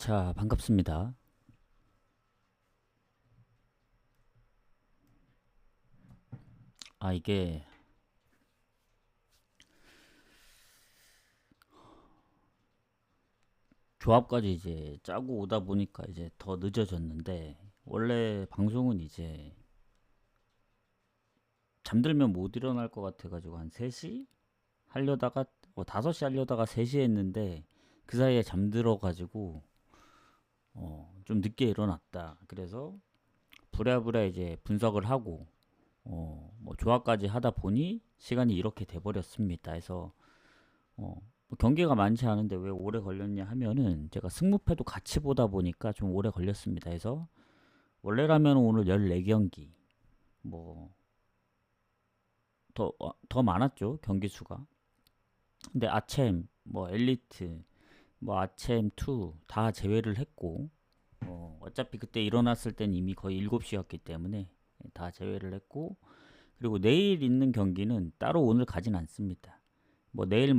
자, 반갑습니다. 이게 조합까지 이제 짜고 오다 보니까 이제 더 늦어졌는데, 원래 방송은 이제 잠들면 못 일어날 것 같아가지고 한 3시 하려다가 5시 하려다가 3시에 했는데, 그 사이에 잠들어가지고 좀 늦게 일어났다. 그래서 부랴부랴 이제 분석을 하고 뭐 조합까지 하다 보니 시간이 이렇게 돼버렸습니다. 해서 뭐 경기가 많지 않은데 왜 오래 걸렸냐 하면은, 제가 승무패도 같이 보다 보니까 좀 오래 걸렸습니다. 해서 원래라면 오늘 14경기, 뭐 더 많았죠, 경기 수가. 근데 아챔, 뭐 엘리트, 뭐 아챔 2 다 제외를 했고, 어차피 그때 일어났을 땐 이미 거의 7시였기 때문에 다 제외를 했고, 그리고 내일 있는 경기는 따로 오늘 가진 않습니다. 뭐 내일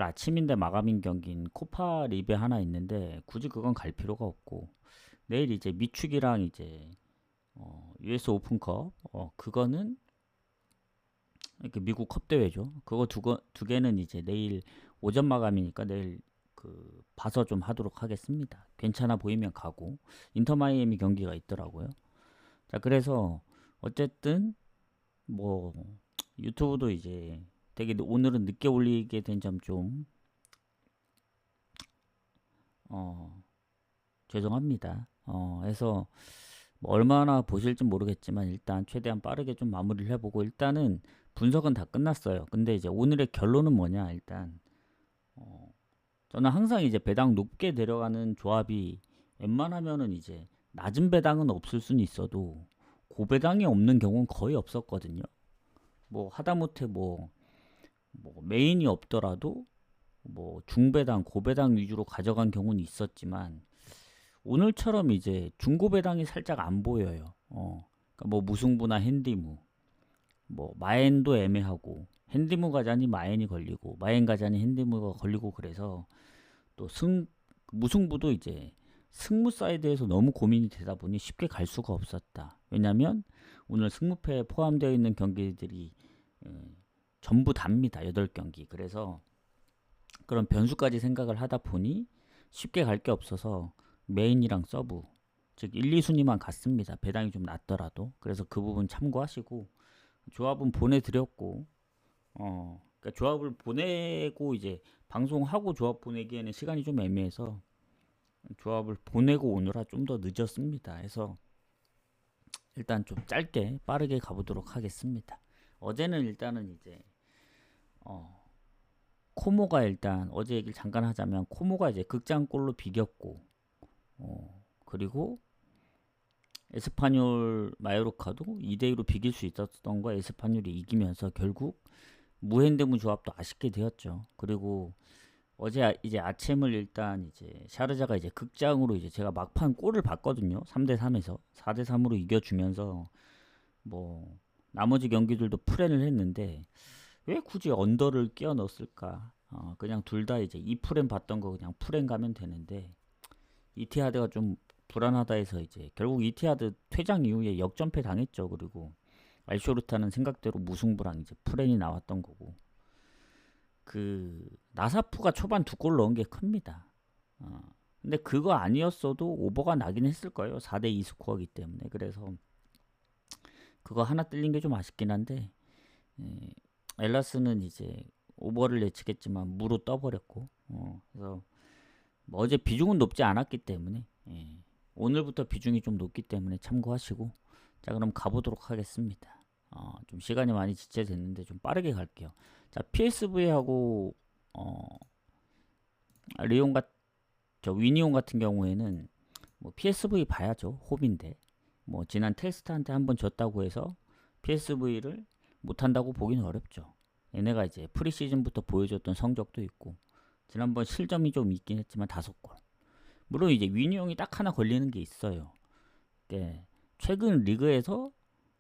아침인데 마감인 경기인 코파 리베 하나 있는데, 굳이 그건 갈 필요가 없고, 내일 이제 미축이랑 이제 US 오픈컵, 그거는 이렇게 미국 컵 대회죠. 그거 두 개는 이제 내일 오전 마감이니까 내일 그 봐서 좀 하도록 하겠습니다. 괜찮아 보이면 가고, 인터 마이애미 경기가 있더라고요. 자, 그래서 어쨌든 뭐 유튜브도 이제 되게 오늘은 늦게 올리게 된 점 좀 죄송합니다. 해서 뭐 얼마나 보실지 모르겠지만, 일단 최대한 빠르게 좀 마무리를 해보고, 일단은 분석은 다 끝났어요. 근데 이제 오늘의 결론은 뭐냐, 일단 저는 항상 이제 배당 높게 내려가는 조합이, 웬만하면은 이제 낮은 배당은 없을 수는 있어도 고배당이 없는 경우는 거의 없었거든요. 뭐 하다못해 뭐 메인이 없더라도 뭐 중배당, 고배당 위주로 가져간 경우는 있었지만, 오늘처럼 이제 중고배당이 살짝 안 보여요. 그러니까 뭐 무승부나 핸디무, 뭐 마엔도 애매하고, 핸디무 가자니 마엔이 걸리고, 마엔 가자니 핸디무가 걸리고, 그래서 또 무승부도 이제 승무 사이드에서 너무 고민이 되다 보니 쉽게 갈 수가 없었다. 왜냐면 오늘 승무패에 포함되어 있는 경기들이 전부 답니다. 8경기. 그래서 그런 변수까지 생각을 하다 보니 쉽게 갈 게 없어서 메인이랑 서브, 즉 1, 2순위만 갔습니다. 배당이 좀 낮더라도. 그래서 그 부분 참고하시고, 조합은 보내드렸고, 그러니까 조합을 보내고 이제 방송하고 조합 보내기에는 시간이 좀 애매해서 조합을 보내고 오느라 좀 더 늦었습니다. 해서 일단 좀 짧게 빠르게 가보도록 하겠습니다. 어제는 일단은 이제 코모가, 일단 어제 얘기를 잠깐 하자면, 코모가 이제 극장골로 비겼고, 그리고 에스파뇰 마요르카도 2대2로 비길 수 있었던 거 에스파뇰이 이기면서 결국 무핸드무 조합도 아쉽게 되었죠. 그리고 어제 이제 아침을 일단 이제 샤르자가 이제 극장으로, 이제 제가 막판 골을 봤거든요. 3대3에서 4대3으로 이겨주면서 뭐 나머지 경기들도 풀앤을 했는데, 왜 굳이 언더를 끼워 넣었을까? 그냥 둘 다 이제 2풀앤 봤던 거 그냥 풀앤 가면 되는데, 이티하드가 좀 불안하다 해서 이제 결국 이티하드 퇴장 이후에 역전패 당했죠. 그리고 알쇼르타는 생각대로 무승부랑 이제 풀앤이 나왔던 거고, 그 나사프가 초반 2골 넣은 게 큽니다. 근데 그거 아니었어도 오버가 나긴 했을 거예요. 4대2 스코어기 때문에. 그래서 그거 하나 뜰린 게 좀 아쉽긴 한데, 엘라스는 이제 오버를 예측했지만 무로 떠버렸고, 그래서 뭐 어제 비중은 높지 않았기 때문에, 오늘부터 비중이 좀 높기 때문에 참고하시고, 자, 그럼 가보도록 하겠습니다. 좀 시간이 많이 지체됐는데 좀 빠르게 갈게요. 자, PSV하고 리온 저 위니온 같은 경우에는 뭐 PSV 봐야죠. 홈인데 뭐 지난 테스트한테 한번 졌다고 해서 PSV를 못한다고 보기는 어렵죠. 얘네가 이제 프리시즌부터 보여줬던 성적도 있고, 지난번 실점이 좀 있긴 했지만 5골. 물론 이제 위니온이 딱 하나 걸리는 게 있어요. 최근 리그에서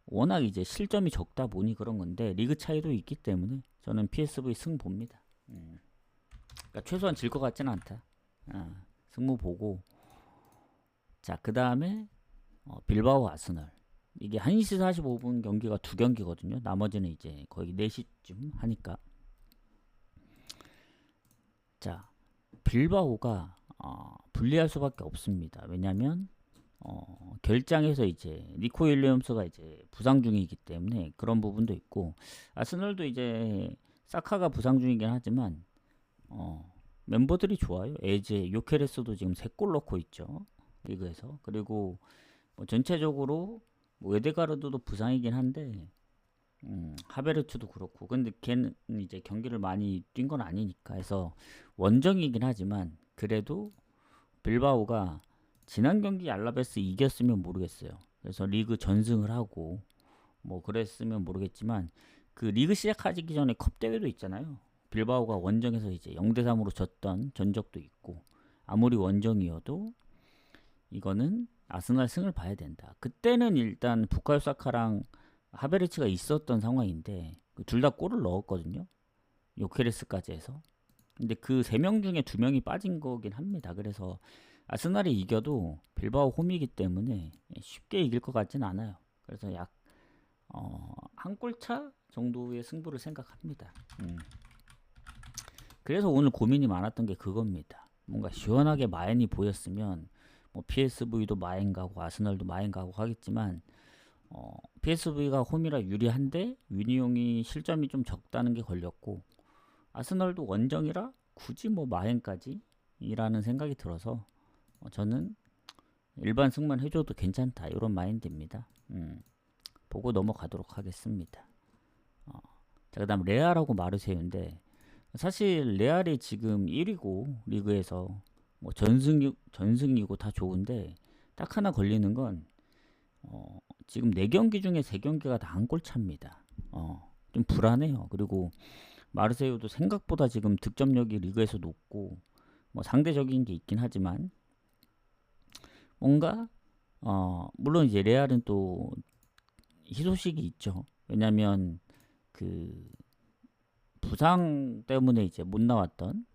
워낙 이제 실점이 적다 보니 그런 건데, 리그 차이도 있기 때문에 저는 PSV 승 봅니다. 그러니까 최소한 질 것 같지는 않다. 승부 보고, 자, 그 다음에 빌바오 아스널. 이게 1시 45분 경기가 두 경기거든요. 나머지는 이제 거의 4시쯤 하니까. 자, 빌바오가 불리할 수밖에 없습니다. 왜냐면 결장에서 이제 니코 윌리엄스가 이제 부상 중이기 때문에 그런 부분도 있고, 아스널도 이제 사카가 부상 중이긴 하지만 멤버들이 좋아요. 에제, 요케레스도 지금 3골 넣고 있죠, 리그에서. 그리고 뭐 전체적으로 뭐 웨데가르드도 부상이긴 한데 하베르츠도 그렇고, 근데 걔는 이제 경기를 많이 뛴 건 아니니까 해서 원정이긴 하지만, 그래도 빌바오가 지난 경기 알라베스 이겼으면 모르겠어요. 그래서 리그 전승을 하고 뭐 그랬으면 모르겠지만, 그 리그 시작하기 전에 컵 대회도 있잖아요. 빌바오가 원정에서 이제 0대3으로 졌던 전적도 있고, 아무리 원정이어도 이거는 아스날 승을 봐야 된다. 그때는 일단 부카요 사카랑 하베르츠가 있었던 상황인데 둘 다 골을 넣었거든요. 요케레스까지 해서. 근데 그 3명 중에 2명이 빠진 거긴 합니다. 그래서 아스날이 이겨도 빌바오 홈이기 때문에 쉽게 이길 것 같진 않아요. 그래서 약 한 골차 정도의 승부를 생각합니다. 그래서 오늘 고민이 많았던 게 그겁니다. 뭔가 시원하게 마인이 보였으면 뭐 PSV도 마인 가고 아스널도 마인 가고 하겠지만, PSV가 홈이라 유리한데 위니용이 실점이 좀 적다는 게 걸렸고, 아스널도 원정이라 굳이 뭐 마인까지 이라는 생각이 들어서 저는 일반 승만 해줘도 괜찮다, 이런 마인드입니다. 보고 넘어가도록 하겠습니다. 자, 그 다음 레알하고 마르세유인데, 사실 레알이 지금 1위고 리그에서 뭐 전승이고 다 좋은데, 딱 하나 걸리는 건 지금 4경기 중에 3경기가 다 한 골 차입니다. 좀 불안해요. 그리고 마르세유도 생각보다 지금 득점력이 리그에서 높고, 뭐 상대적인 게 있긴 하지만 뭔가 물론 이제 레알은 또 희소식이 있죠. 왜냐면 그 부상 때문에 이제 못 나왔던,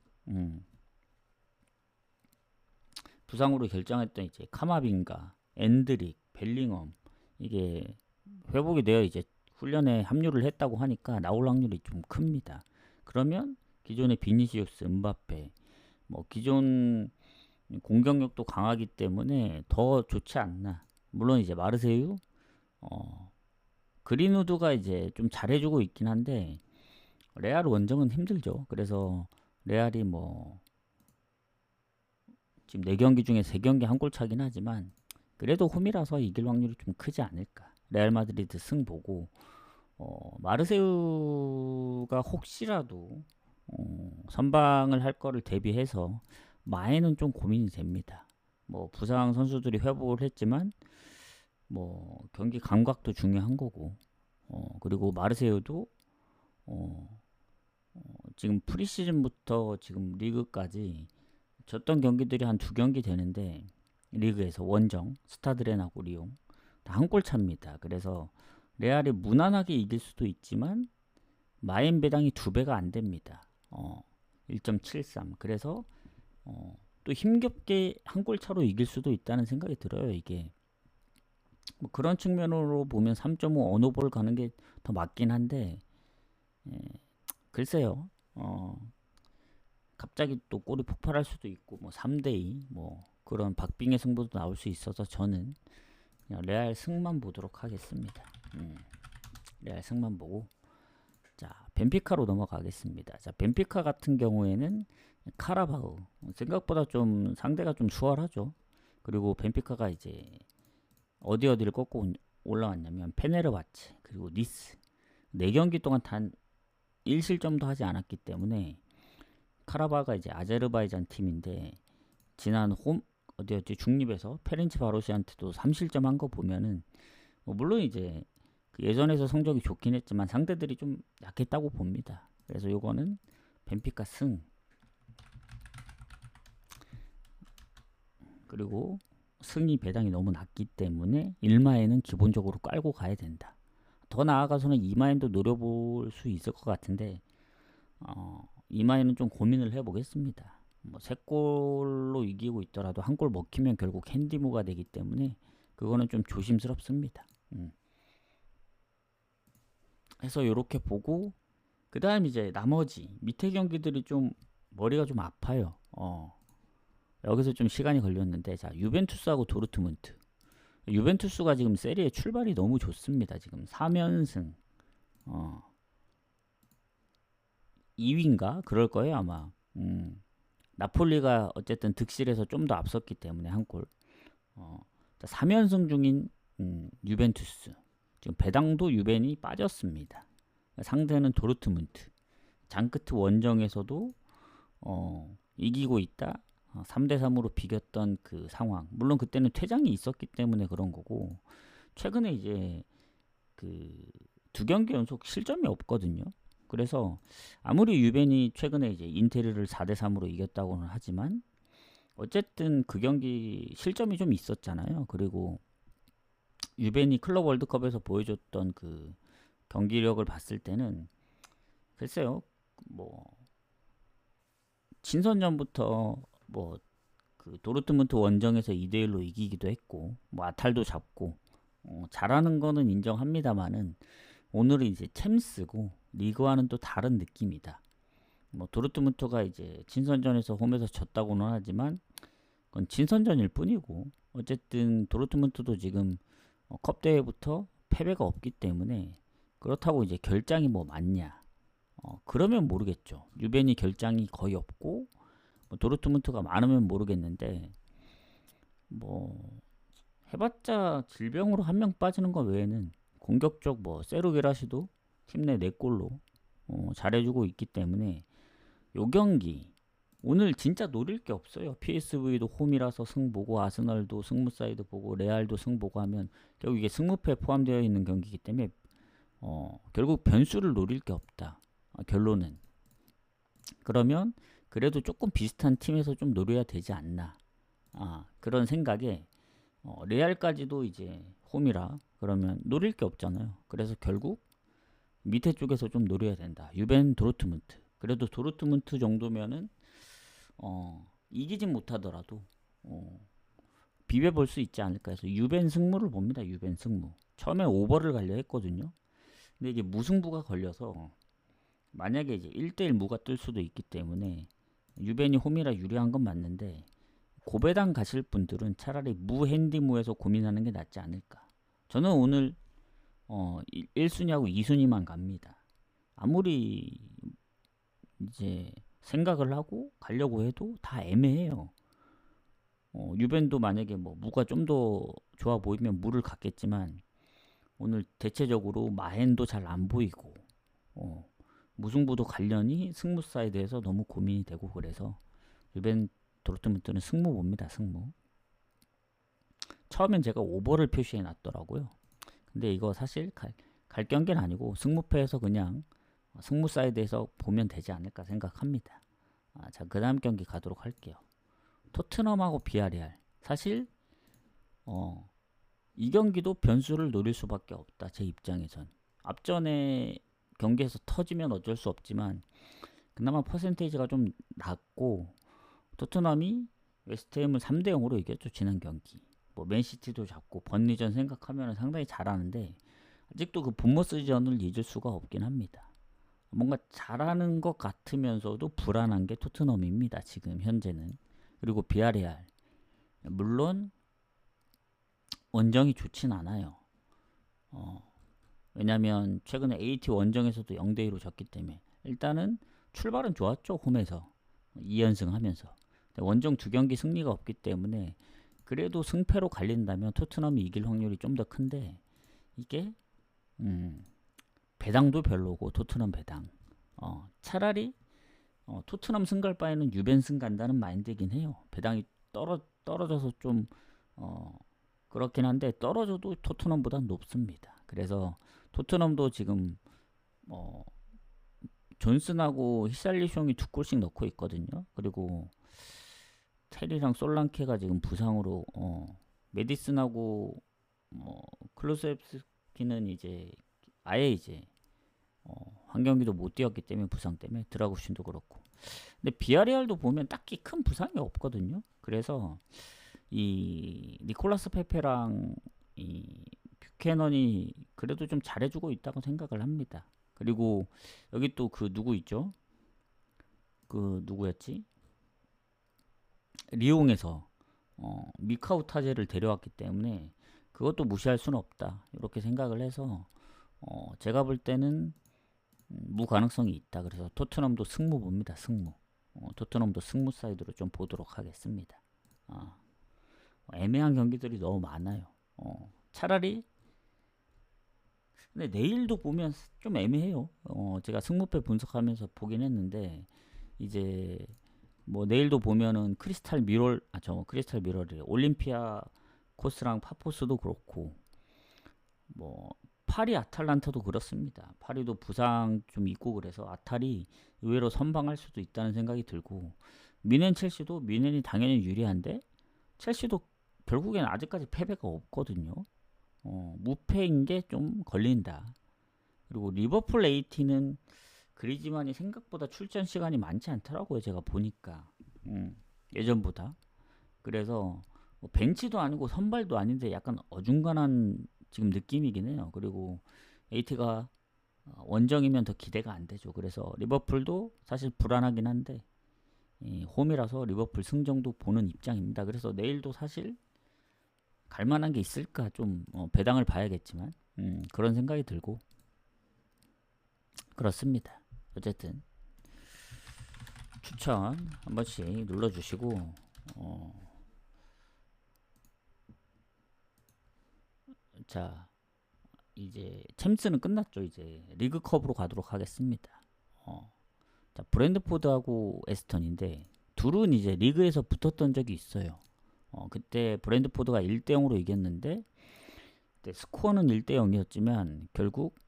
부상으로 결정했던 이제 카마빈가, 엔드릭, 벨링엄, 이게 회복이 되어 이제 훈련에 합류를 했다고 하니까 나올 확률이 좀 큽니다. 그러면 기존의 비니시우스, 음바페, 뭐 기존 공격력도 강하기 때문에 더 좋지 않나. 물론 이제 마르세유, 그린우드가 이제 좀 잘해주고 있긴 한데 레알 원정은 힘들죠. 그래서 레알이 뭐 지금 4경기 중에 3경기 한 골 차긴 하지만 그래도 홈이라서 이길 확률이 좀 크지 않을까. 레알 마드리드 승 보고 마르세유가 혹시라도 선방을 할 거를 대비해서 마에는 좀 고민이 됩니다. 뭐 부상 선수들이 회복을 했지만 뭐 경기 감각도 중요한 거고, 그리고 마르세유도 지금 프리시즌부터 지금 리그까지 졌던 경기들이 한 2경기 되는데, 리그에서 원정 스타드렌하고 리옹 다 한 골 차입니다. 그래서 레알이 무난하게 이길 수도 있지만 마인 배당이 2배가 안 됩니다. 1.73. 그래서 또 힘겹게 한 골 차로 이길 수도 있다는 생각이 들어요. 이게 뭐 그런 측면으로 보면 3.5 언어볼 가는 게 더 맞긴 한데, 글쎄요. 갑자기 또 골이 폭발할 수도 있고, 뭐 3대2 뭐 그런 박빙의 승부도 나올 수 있어서 저는 그냥 레알 승만 보도록 하겠습니다. 레알 승만 보고, 자, 벤피카로 넘어가겠습니다. 자, 벤피카 같은 경우에는 카라바우 생각보다 좀 상대가 좀 수월하죠. 그리고 벤피카가 이제 어디를 꺾고 올라왔냐면 페네르바체 그리고 니스 4경기 동안 단 1실점도 하지 않았기 때문에, 카라바가 이제 아제르바이잔 팀인데 지난 어디였지, 중립에서 페렌치 바로시한테도 3실점 한 거 보면은 뭐 물론 이제 그 예전에서 성적이 좋긴 했지만 상대들이 좀 약했다고 봅니다. 그래서 요거는 벤피카 승. 그리고 승이 배당이 너무 낮기 때문에 1마에는 기본적으로 깔고 가야 된다. 더 나아가서는 2마에도 노려볼 수 있을 것 같은데 2마에는 좀 고민을 해보겠습니다. 뭐 3골로 이기고 있더라도 한 골 먹히면 결국 핸디무가 되기 때문에 그거는 좀 조심스럽습니다. 해서 이렇게 보고 그 다음 이제 나머지 밑에 경기들이 좀 머리가 좀 아파요. 여기서 좀 시간이 걸렸는데, 자, 유벤투스하고 도르트문트. 유벤투스가 지금 세리에 출발이 너무 좋습니다. 지금 3연승 2위인가 그럴 거예요 아마. 나폴리가 어쨌든 득실에서 좀 더 앞섰기 때문에 한 골. 3연승 중인 유벤투스. 지금 배당도 유벤이 빠졌습니다. 상대는 도르트문트. 장크트 원정에서도 이기고 있다. 3대3으로 비겼던 그 상황. 물론 그때는 퇴장이 있었기 때문에 그런 거고, 최근에 이제 그 2경기 연속 실점이 없거든요. 그래서 아무리 유벤이 최근에 이제 인테르를 4대3으로 이겼다고는 하지만 어쨌든 그 경기 실점이 좀 있었잖아요. 그리고 유벤이 클럽 월드컵에서 보여줬던 그 경기력을 봤을 때는 글쎄요, 뭐 친선전부터 뭐 그 도르트문트 원정에서 2대1로 이기기도 했고, 뭐 아탈도 잡고 잘하는 거는 인정합니다만은 오늘은 이제 챔스고 리그와는 또 다른 느낌이다. 뭐 도르트문트가 이제 친선전에서 홈에서 졌다고는 하지만 그건 친선전일 뿐이고, 어쨌든 도르트문트도 지금 컵 대회부터 패배가 없기 때문에, 그렇다고 이제 결장이 뭐 많냐? 그러면 모르겠죠. 유벤이 결장이 거의 없고 뭐 도르트문트가 많으면 모르겠는데, 뭐 해봤자 질병으로 한 명 빠지는 거 외에는 공격적 뭐 세르게라시도 팀 내 4골로 잘해주고 있기 때문에 요 경기 오늘 진짜 노릴 게 없어요. PSV도 홈이라서 승보고, 아스널도 승무사이드 보고, 레알도 승보고 하면 결국 이게 승무패 포함되어 있는 경기이기 때문에 결국 변수를 노릴 게 없다. 결론은. 그러면 그래도 조금 비슷한 팀에서 좀 노려야 되지 않나. 그런 생각에 레알까지도 이제 홈이라 그러면 노릴 게 없잖아요. 그래서 결국 밑에 쪽에서 좀 노려야 된다. 유벤 도르트문트. 그래도 도르트문트 정도면은 이기진 못하더라도 비벼볼 수 있지 않을까 해서 유벤 승무를 봅니다. 유벤 승무. 처음에 오버를 가려 했거든요. 근데 이게 무승부가 걸려서 만약에 이제 1대1 무가 뜰 수도 있기 때문에 유벤이 홈이라 유리한 건 맞는데, 고배당 가실 분들은 차라리 무 핸디무에서 고민하는 게 낫지 않을까. 저는 오늘 1순위하고 2순위만 갑니다. 아무리 이제 생각을 하고 가려고 해도 다 애매해요. 유벤도 만약에 뭐 무가 좀 더 좋아 보이면 무를 갖겠지만 오늘 대체적으로 마헨도 잘 안 보이고 무승부도 관련이 승무 사이드에서 너무 고민이 되고, 그래서 유벤 도르트문트는 승무 봅니다. 승무. 처음엔 제가 오버를 표시해 놨더라고요. 근데 이거 사실 갈 경기는 아니고 승무패에서 그냥 승무 사이드에서 보면 되지 않을까 생각합니다. 자, 그 다음 경기 가도록 할게요. 토트넘하고 비아레알. 사실 이 경기도 변수를 노릴 수밖에 없다. 제 입장에선. 앞전에 경기에서 터지면 어쩔 수 없지만 그나마 퍼센테이지가 좀 낮고, 토트넘이 웨스트햄을 3대0으로 이겼죠. 지난 경기. 뭐 맨시티도 잡고 번리전 생각하면 상당히 잘하는데 아직도 그 본머스전을 잊을 수가 없긴 합니다. 뭔가 잘하는 것 같으면서도 불안한 게 토트넘입니다. 지금 현재는. 그리고 비아레알. 물론 원정이 좋진 않아요. 왜냐면 최근에 AT 원정에서도 0대2로 졌기 때문에 일단은 출발은 좋았죠. 홈에서 2연승 하면서. 원정 2경기 승리가 없기 때문에 그래도 승패로 갈린다면 토트넘이 이길 확률이 좀 더 큰데, 이게 배당도 별로고 토트넘 배당. 차라리 토트넘 승 갈 바에는 유벤 승 간다는 마인드이긴 해요. 배당이 떨어져서 좀 그렇긴 한데 떨어져도 토트넘보다 높습니다. 그래서 토트넘도 지금 존슨하고 히살리숑이 2골씩 넣고 있거든요. 그리고 테리랑 솔랑케가 지금 부상으로 메디슨하고 클루세프스키는 이제 아예 이제 한 경기도 못 뛰었기 때문에 부상 때문에 드라구신도 그렇고. 근데 비아레알도 보면 딱히 큰 부상이 없거든요. 그래서 이 니콜라스 페페랑 이 뷰캐넌이 그래도 좀 잘해주고 있다고 생각을 합니다. 그리고 여기 또 그 누구 있죠? 그 누구였지? 리옹에서 미카우 타제를 데려왔기 때문에 그것도 무시할 수는 없다. 이렇게 생각을 해서 제가 볼 때는 무가능성이 있다. 그래서 토트넘도 승무 봅니다. 승무. 토트넘도 승무 사이드로 좀 보도록 하겠습니다. 애매한 경기들이 너무 많아요. 차라리 근데 내일도 보면 좀 애매해요. 제가 승무패 분석하면서 보긴 했는데 이제 뭐 내일도 보면은 크리스탈 미러리 올림피아 코스랑 파포스도 그렇고 뭐 파리 아탈란타도 그렇습니다. 파리도 부상 좀 있고 그래서 아탈이 의외로 선방할 수도 있다는 생각이 들고 미넨 첼시도 미넨이 당연히 유리한데 첼시도 결국엔 아직까지 패배가 없거든요. 무패인 게 좀 걸린다. 그리고 리버풀 AT는 그리즈만이 생각보다 출전 시간이 많지 않더라고요. 제가 보니까 예전보다. 그래서 뭐 벤치도 아니고 선발도 아닌데 약간 어중간한 지금 느낌이긴 해요. 그리고 AT가 원정이면 더 기대가 안 되죠. 그래서 리버풀도 사실 불안하긴 한데 홈이라서 리버풀 승정도 보는 입장입니다. 그래서 내일도 사실 갈만한 게 있을까 좀 배당을 봐야겠지만 그런 생각이 들고 그렇습니다. 어쨌든 추천 한 번씩 눌러주시고 자 이제 챔스는 끝났죠. 이제 리그컵으로 가도록 하겠습니다. 자 브랜드포드하고 에스턴인데 둘은 이제 리그에서 붙었던 적이 있어요. 그때 브랜드포드가 1대0으로 이겼는데 그때 스코어는 1대0이었지만 결국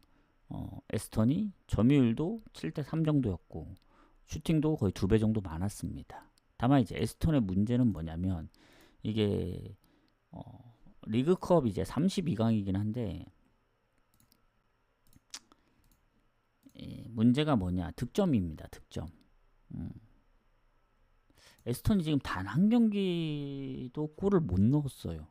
에스턴이 점유율도 7대3 정도였고 슈팅도 거의 2배 정도 많았습니다. 다만 이제 에스턴의 문제는 뭐냐면 이게 리그컵 이제 32강이긴 한데 문제가 뭐냐 득점입니다. 득점. 에스턴이 지금 단 한 경기도 골을 못 넣었어요.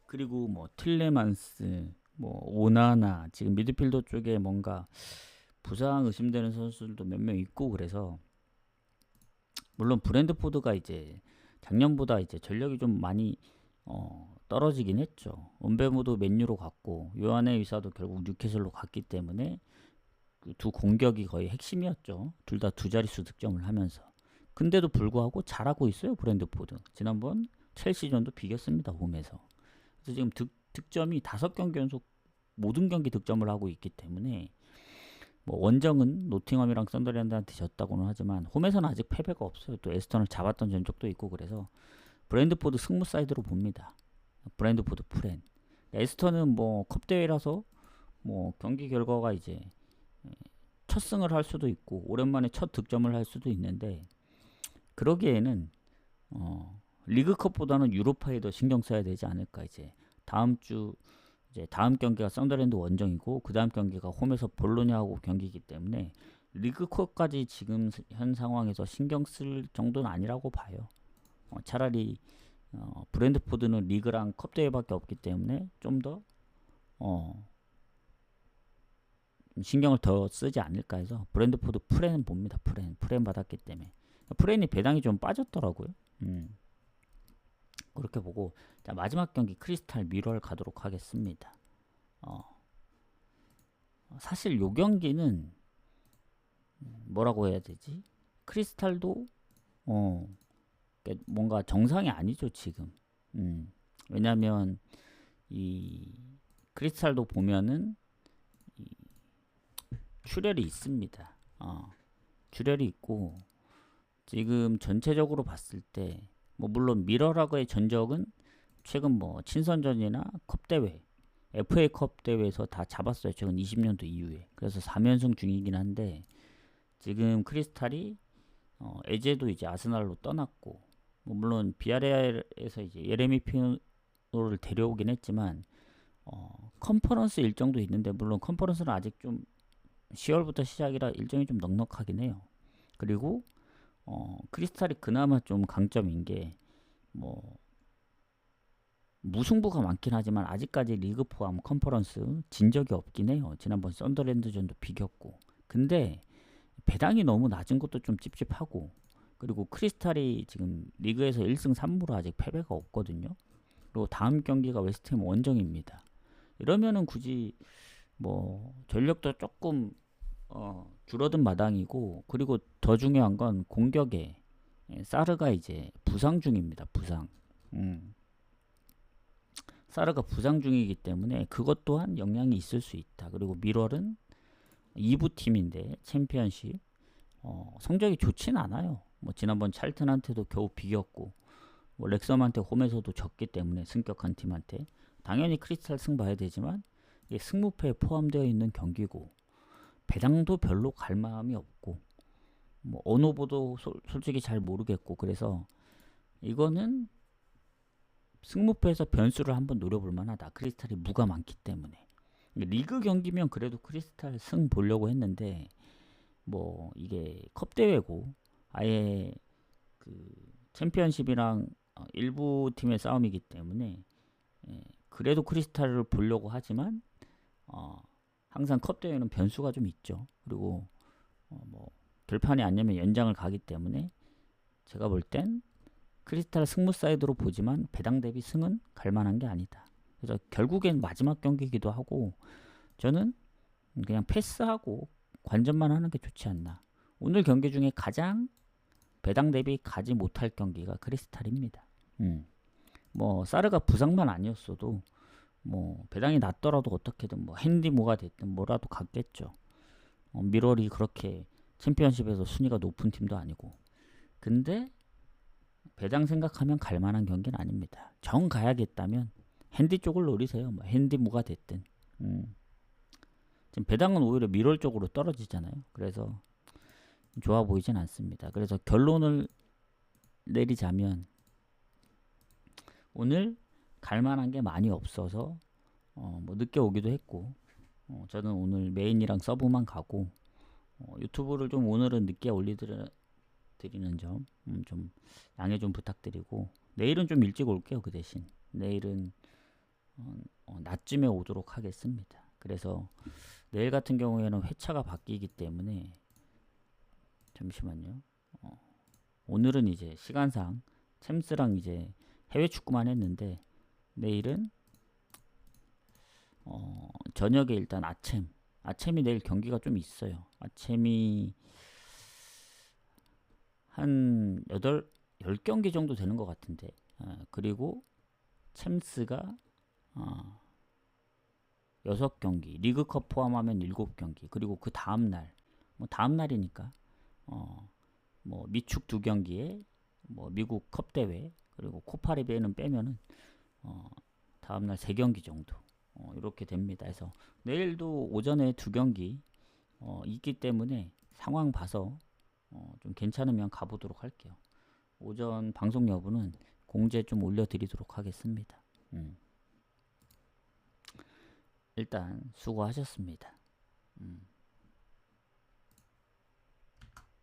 그리고 뭐 틸레만스, 뭐 오나나 지금 미드필더 쪽에 뭔가 부상 의심되는 선수들도 몇 명 있고 그래서 물론 브랜드포드가 이제 작년보다 이제 전력이 좀 많이 떨어지긴 했죠. 은베모도 맨유로 갔고 요한의 의사도 결국 뉴캐슬로 갔기 때문에 그 두 공격이 거의 핵심이었죠. 둘 다 두 자릿수 득점을 하면서. 근데도 불구하고 잘하고 있어요. 브랜드포드. 지난번 첼시전도 비겼습니다. 홈에서. 그래서 지금 득점이 5경기 연속 모든 경기 득점을 하고 있기 때문에 뭐 원정은 노팅엄이랑 썬더랜드한테 졌다고는 하지만 홈에서는 아직 패배가 없어요. 또 에스턴을 잡았던 전적도 있고 그래서 브랜드포드 승무 사이드로 봅니다. 브랜드포드 프렌. 에스턴은 뭐 컵대회라서 뭐 경기 결과가 이제 첫 승을 할 수도 있고 오랜만에 첫 득점을 할 수도 있는데 그러기에는 리그컵보다는 유로파에 더 신경 써야 되지 않을까. 이제 다음 경기가 썬더랜드 원정이고 그 다음 경기가 홈에서 볼로냐하고 경기이기 때문에 리그컵까지 지금 현 상황에서 신경 쓸 정도는 아니라고 봐요. 차라리 브랜드포드는 리그랑 컵 대회밖에 없기 때문에 좀 더 신경을 더 쓰지 않을까 해서 브랜드포드 프렌 봅니다. 프렌 받았기 때문에 프렌이 배당이 좀 빠졌더라고요. 그렇게 보고 자, 마지막 경기 크리스탈 미러를 가도록 하겠습니다. 사실 요 경기는 뭐라고 해야 되지? 크리스탈도 뭔가 정상이 아니죠 지금. 왜냐면 이 크리스탈도 보면은 출혈이 있습니다. 출혈이 있고 지금 전체적으로 봤을 때 뭐 물론 미러라고의 전적은 최근 뭐 친선전이나 컵대회 FA컵 대회에서 다 잡았어요. 최근 20년도 이후에. 그래서 3연승 중이긴 한데 지금 크리스탈이 에제도 이제 아스날로 떠났고 뭐 물론 비아레알에서 이제 예레미 피노를 데려오긴 했지만 컨퍼런스 일정도 있는데 물론 컨퍼런스는 아직 좀 10월부터 시작이라 일정이 좀 넉넉하긴 해요. 그리고 크리스탈이 그나마 좀 강점인 게 뭐 무승부가 많긴 하지만 아직까지 리그 포함 컨퍼런스 진 적이 없긴 해요. 지난번 썬더랜드전도 비겼고. 근데 배당이 너무 낮은 것도 좀 찝찝하고, 그리고 크리스탈이 지금 리그에서 1승 3무로 아직 패배가 없거든요. 그리고 다음 경기가 웨스트햄 원정입니다. 이러면은 굳이 뭐 전력도 조금 줄어든 마당이고, 그리고 더 중요한 건 공격에 사르가 이제 부상 중입니다. 부상. 사르가 부상 중이기 때문에 그것 또한 영향이 있을 수 있다. 그리고 미럴은 2부 팀인데 챔피언십 성적이 좋진 않아요. 뭐 지난번 찰튼한테도 겨우 비겼고, 뭐 렉섬한테 홈에서도 졌기 때문에 승격한 팀한테 당연히 크리스탈 승 봐야 되지만 이게 승무패에 포함되어 있는 경기고, 배당도 별로 갈 마음이 없고, 뭐 어느 보도 솔직히 잘 모르겠고, 그래서 이거는 승무패에서 변수를 한번 노려볼 만하다. 크리스탈이 무가 많기 때문에. 리그 경기면 그래도 크리스탈 승 보려고 했는데 뭐 이게 컵 대회고 아예 그 챔피언십이랑 일부 팀의 싸움이기 때문에 그래도 크리스탈을 보려고 하지만 항상 컵 대회는 변수가 좀 있죠. 그리고 뭐 결판이 안 나면 연장을 가기 때문에 제가 볼 땐 크리스탈 승무 사이드로 보지만 배당 대비 승은 갈만한 게 아니다. 그래서 결국엔 마지막 경기이기도 하고 저는 그냥 패스하고 관전만 하는 게 좋지 않나. 오늘 경기 중에 가장 배당 대비 가지 못할 경기가 크리스탈입니다. 뭐 사르가 부상만 아니었어도 뭐 배당이 낮더라도 어떻게든 뭐 핸디모가 됐든 뭐라도 갔겠죠. 미럴이 그렇게 챔피언십에서 순위가 높은 팀도 아니고. 근데 배당 생각하면 갈만한 경기는 아닙니다. 정 가야겠다면 핸디 쪽을 노리세요. 뭐 핸디모가 됐든. 지금 배당은 오히려 미럴 쪽으로 떨어지잖아요. 그래서 좋아 보이진 않습니다. 그래서 결론을 내리자면 오늘 갈만한 게 많이 없어서 뭐 늦게 오기도 했고, 저는 오늘 메인이랑 서브만 가고 유튜브를 좀 오늘은 늦게 올리드리는 점 좀 양해 좀 부탁드리고, 내일은 좀 일찍 올게요. 그 대신 내일은 낮쯤에 오도록 하겠습니다. 그래서 내일 같은 경우에는 회차가 바뀌기 때문에 잠시만요. 오늘은 이제 시간상 챔스랑 이제 해외 축구만 했는데 내일은 저녁에 일단 아침이 내일 경기가 좀 있어요. 아침이 한 10경기 정도 되는 것 같은데, 그리고 챔스가 6경기, 리그컵 포함하면 7경기, 그리고 그 다음날, 뭐 다음날이니까 뭐 미축 2경기에 뭐 미국 컵 대회, 그리고 코파리베는 빼면은 다음날 3경기 정도 이렇게 됩니다. 그래서 내일도 오전에 2경기 있기 때문에 상황 봐서 좀 괜찮으면 가보도록 할게요. 오전 방송 여부는 공지에 좀 올려드리도록 하겠습니다. 일단 수고하셨습니다.